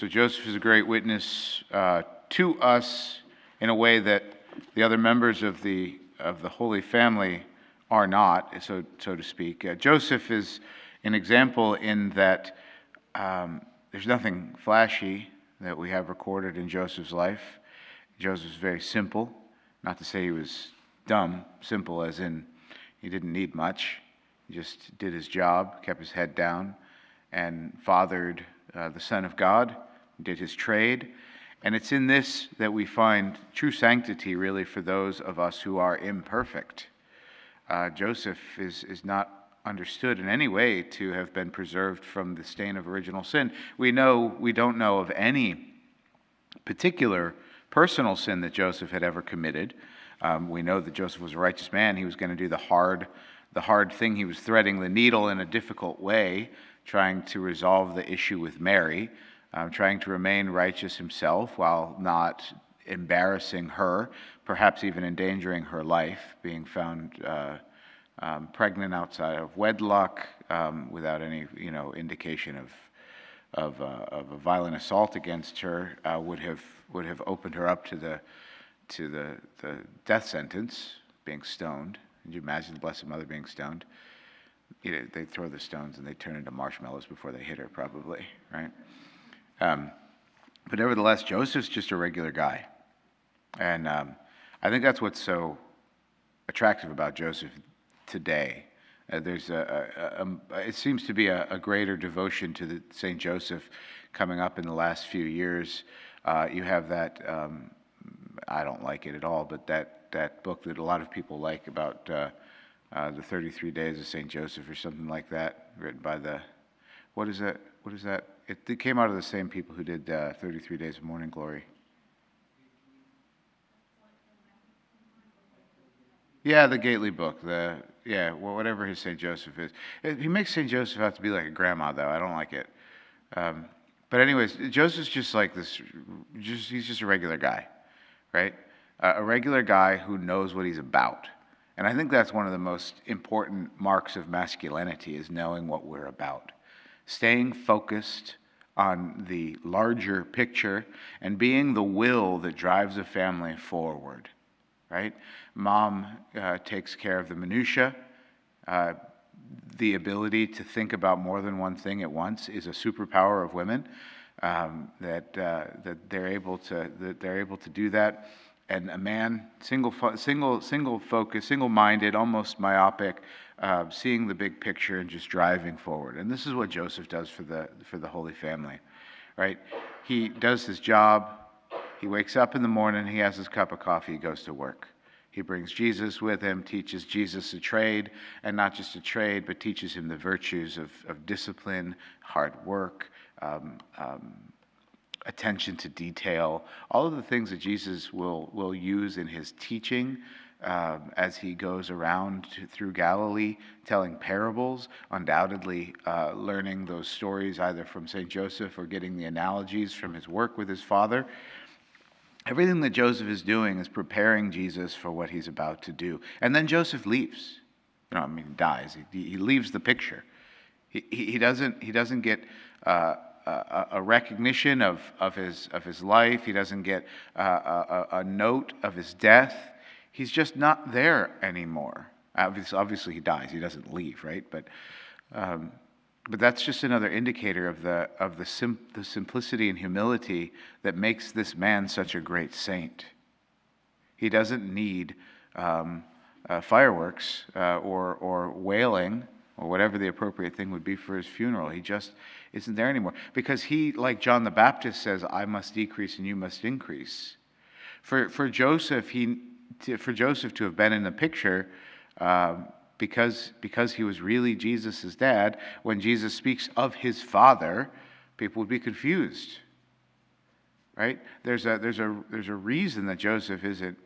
So Joseph is a great witness to us in a way that the other members of the Holy Family are not, so to speak. Joseph is an example in that there's nothing flashy that we have recorded in Joseph's life. Joseph's very simple, not to say he was dumb, simple as in he didn't need much. He just did his job, kept his head down, and fathered the Son of God, did his trade. And it's in this that we find true sanctity, really, for those of us who are imperfect. Joseph is not understood in any way to have been preserved from the stain of original sin. We don't know of any particular personal sin that Joseph had ever committed. We know that Joseph was a righteous man. He was going to do the hard thing. He was threading the needle in a difficult way, trying to resolve the issue with Mary, trying to remain righteous himself while not embarrassing her, perhaps even endangering her life, being found pregnant outside of wedlock, without any indication of a violent assault against her, would have opened her up to the death sentence, being stoned. Could you imagine the Blessed Mother being stoned? They throw the stones and they turn into marshmallows before they hit her, probably, right? But nevertheless, Joseph's just a regular guy. And I think that's what's so attractive about Joseph today. It seems to be a greater devotion to the St. Joseph coming up in the last few years. You have that, I don't like it at all, but that book that a lot of people like about the 33 Days of St. Joseph or something like that, written by what is that? It came out of the same people who did 33 Days of Morning Glory. Yeah, the Gately book. Whatever his St. Joseph is. He makes St. Joseph out to be like a grandma, though. I don't like it. But anyways, Joseph's just like this. He's just a regular guy, right? A regular guy who knows what he's about. And I think that's one of the most important marks of masculinity, is knowing what we're about. Staying focused on the larger picture and being the will that drives a family forward, right? Mom takes care of the minutia. The ability to think about more than one thing at once is a superpower of women. That they're able to do that. And a man, single focus, single-minded, almost myopic, seeing the big picture and just driving forward. And this is what Joseph does for the Holy Family, right? He does his job. He wakes up in the morning. He has his cup of coffee. He goes to work. He brings Jesus with him, teaches Jesus a trade, and not just a trade, but teaches him the virtues of discipline, hard work, attention to detail, all of the things that Jesus will use in his teaching as he goes around through Galilee, telling parables, undoubtedly learning those stories either from St. Joseph or getting the analogies from his work with his father. Everything that Joseph is doing is preparing Jesus for what he's about to do. And then Joseph leaves. He dies. He leaves the picture. He doesn't get a recognition of his life. He doesn't get a note of his death. He's just not there anymore. Obviously he dies. He doesn't leave, right? But that's just another indicator of the simplicity and humility that makes this man such a great saint. He doesn't need fireworks or wailing or whatever the appropriate thing would be for his funeral. He just isn't there anymore. Because he, like John the Baptist says, I must decrease and you must increase. For Joseph to have been in the picture, because he was really Jesus' dad, when Jesus speaks of his father, people would be confused. Right? There's a reason that Joseph isn't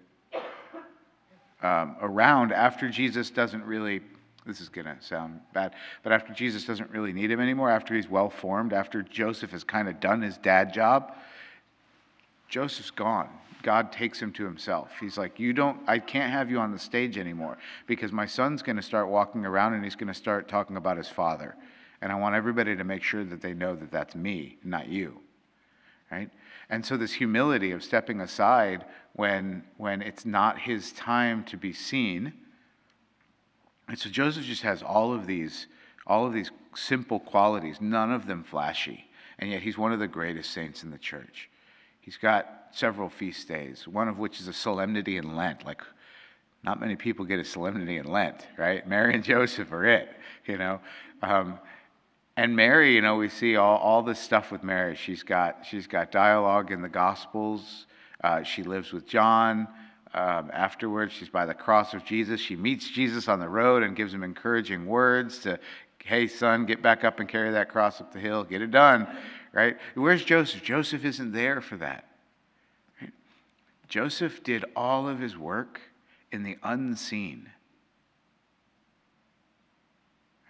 around after Jesus doesn't really. This is going to sound bad, but after Jesus doesn't really need him anymore, after he's well formed, after Joseph has kind of done his dad job, Joseph's gone. God takes him to himself. He's like, I can't have you on the stage anymore, because my son's going to start walking around and he's going to start talking about his father. And I want everybody to make sure that they know that that's me, not you. right? And so this humility of stepping aside when it's not his time to be seen. And so Joseph just has all of these simple qualities, none of them flashy, and yet he's one of the greatest saints in the church. He's got several feast days, one of which is a solemnity in Lent. Like, not many people get a solemnity in Lent, right? Mary and Joseph are it, you know. And Mary, you know, we see all this stuff with Mary. She's got dialogue in the Gospels. She lives with John. Afterwards, she's by the cross of Jesus. She meets Jesus on the road and gives him encouraging words to, hey, son, get back up and carry that cross up the hill. Get it done, right? Where's Joseph? Joseph isn't there for that. Right? Joseph did all of his work in the unseen.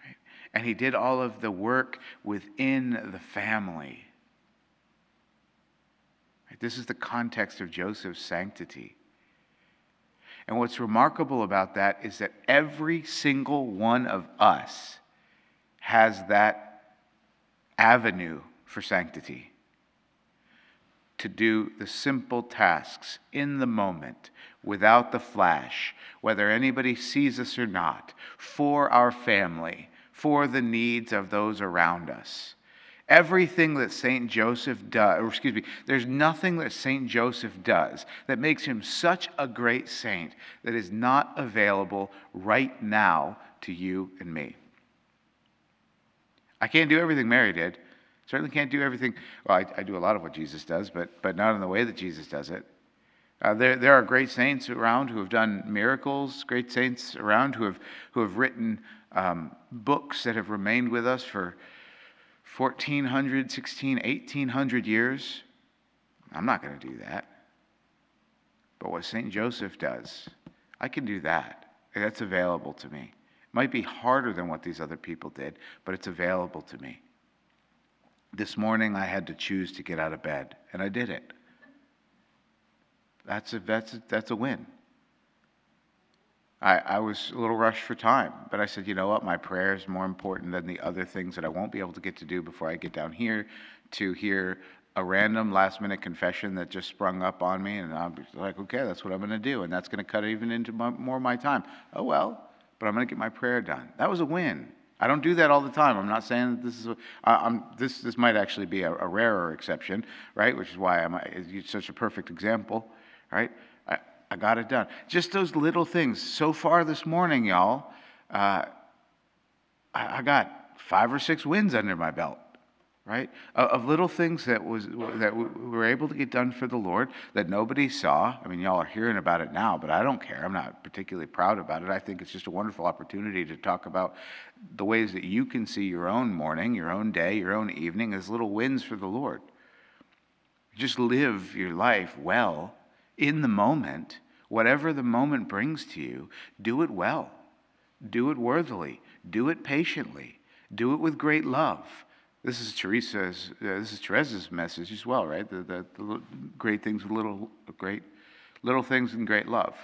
Right? And he did all of the work within the family. Right? This is the context of Joseph's sanctity. And what's remarkable about that is that every single one of us has that avenue for sanctity. To do the simple tasks in the moment, without the flash, whether anybody sees us or not, for our family, for the needs of those around us. Everything that St. Joseph does, there's nothing that St. Joseph does that makes him such a great saint that is not available right now to you and me. I can't do everything Mary did. Certainly can't do everything. Well, I do a lot of what Jesus does, but not in the way that Jesus does it. There are great saints around who have done miracles, great saints around who have written books that have remained with us for 1,400, 1,600, 1,800 years. I'm not going to do that. But what St. Joseph does, I can do that. That's available to me. It might be harder than what these other people did, but it's available to me. This morning I had to choose to get out of bed, and I did it. That's a win. I was a little rushed for time, but I said, you know what, my prayer is more important than the other things that I won't be able to get to do before I get down here to hear a random last-minute confession that just sprung up on me, and I'm like, okay, that's what I'm going to do, and that's going to cut even into more of my time. Oh, well, but I'm going to get my prayer done. That was a win. I don't do that all the time. I'm not saying that this is this might actually be a rarer exception, right? Which is why it's such a perfect example, right? I got it done. Just those little things. So far this morning, y'all, I got 5 or 6 wins under my belt, right? Of little things that we were able to get done for the Lord that nobody saw. I mean, y'all are hearing about it now, but I don't care. I'm not particularly proud about it. I think it's just a wonderful opportunity to talk about the ways that you can see your own morning, your own day, your own evening as little wins for the Lord. Just live your life well in the moment. Whatever the moment brings to you, do it well. Do it worthily. Do it patiently. Do it with great love. This is Teresa's message as well, right? The great things with little things and great love,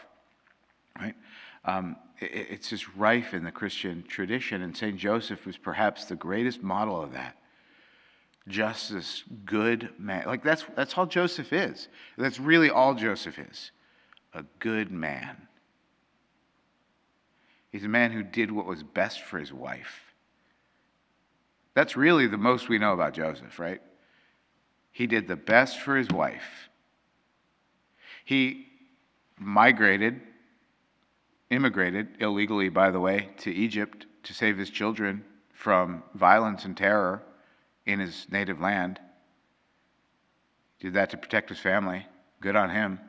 right? It's just rife in the Christian tradition, and St. Joseph was perhaps the greatest model of that. Just this good man. Like that's all Joseph is. That's really all Joseph is. A good man. He's a man who did what was best for his wife. That's really the most we know about Joseph, right? He did the best for his wife. He immigrated illegally, by the way, to Egypt to save his children from violence and terror in his native land. Did that to protect his family. Good on him.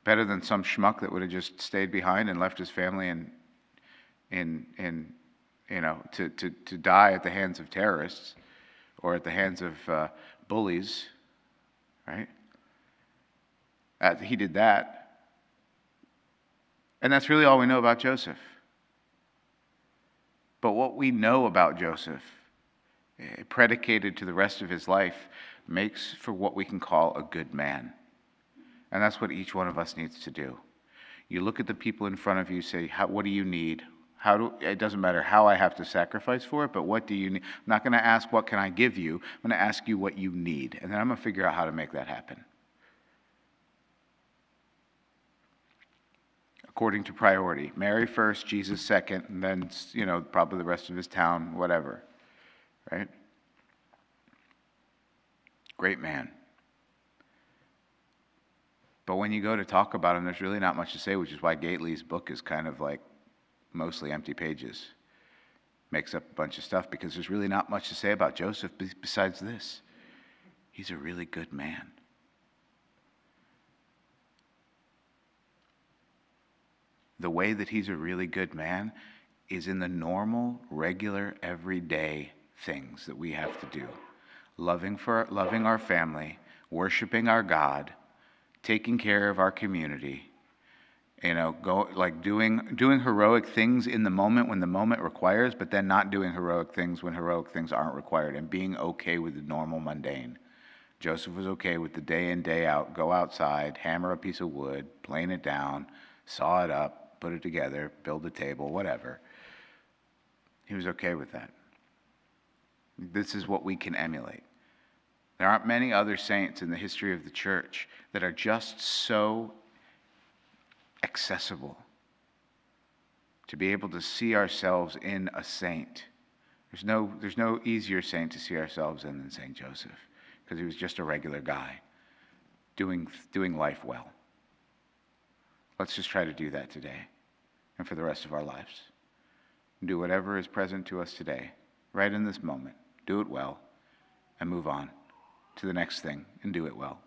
Better than some schmuck that would have just stayed behind and left his family to die at the hands of terrorists or at the hands of bullies, right? He did that. And that's really all we know about Joseph. But what we know about Joseph, predicated to the rest of his life, makes for what we can call a good man. And that's what each one of us needs to do. You look at the people in front of you, say, what do you need? It doesn't matter how I have to sacrifice for it, but what do you need? I'm not going to ask, what can I give you? I'm going to ask you what you need, and then I'm going to figure out how to make that happen. According to priority. Mary first, Jesus second, and then, probably the rest of his town, whatever. Right? Great man. But when you go to talk about him, there's really not much to say, which is why Gately's book is kind of like mostly empty pages. Makes up a bunch of stuff because there's really not much to say about Joseph besides this. He's a really good man. The way that he's a really good man is in the normal, regular, everyday things that we have to do. Loving our family, worshiping our God, taking care of our community, doing heroic things in the moment when the moment requires, but then not doing heroic things when heroic things aren't required, and being okay with the normal mundane. Joseph was okay with the day in, day out, go outside, hammer a piece of wood, plane it down, saw it up, put it together, build a table, whatever. He was okay with that. This is what we can emulate. There aren't many other saints in the history of the church that are just so accessible to be able to see ourselves in a saint. There's no easier saint to see ourselves in than St. Joseph, because he was just a regular guy doing life well. Let's just try to do that today and for the rest of our lives. Do whatever is present to us today, right in this moment. Do it well and move on to the next thing and do it well.